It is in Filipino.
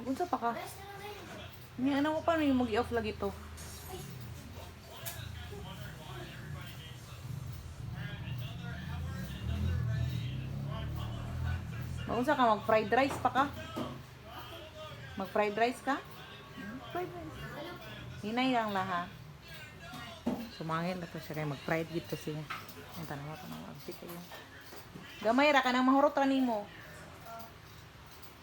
Unsa pa ka? Ni ano mo pa no yung mag-i-off lagi to. Maunsa ka mag-fried rice pa ka? Mag-fried rice ka? Fried rice. Hinay lang laha. Sumangil na to siya kay mag-fried dito siya. Ang tanawa. Abdi kayo. Gamay ra ka nang mahurot ra nimo.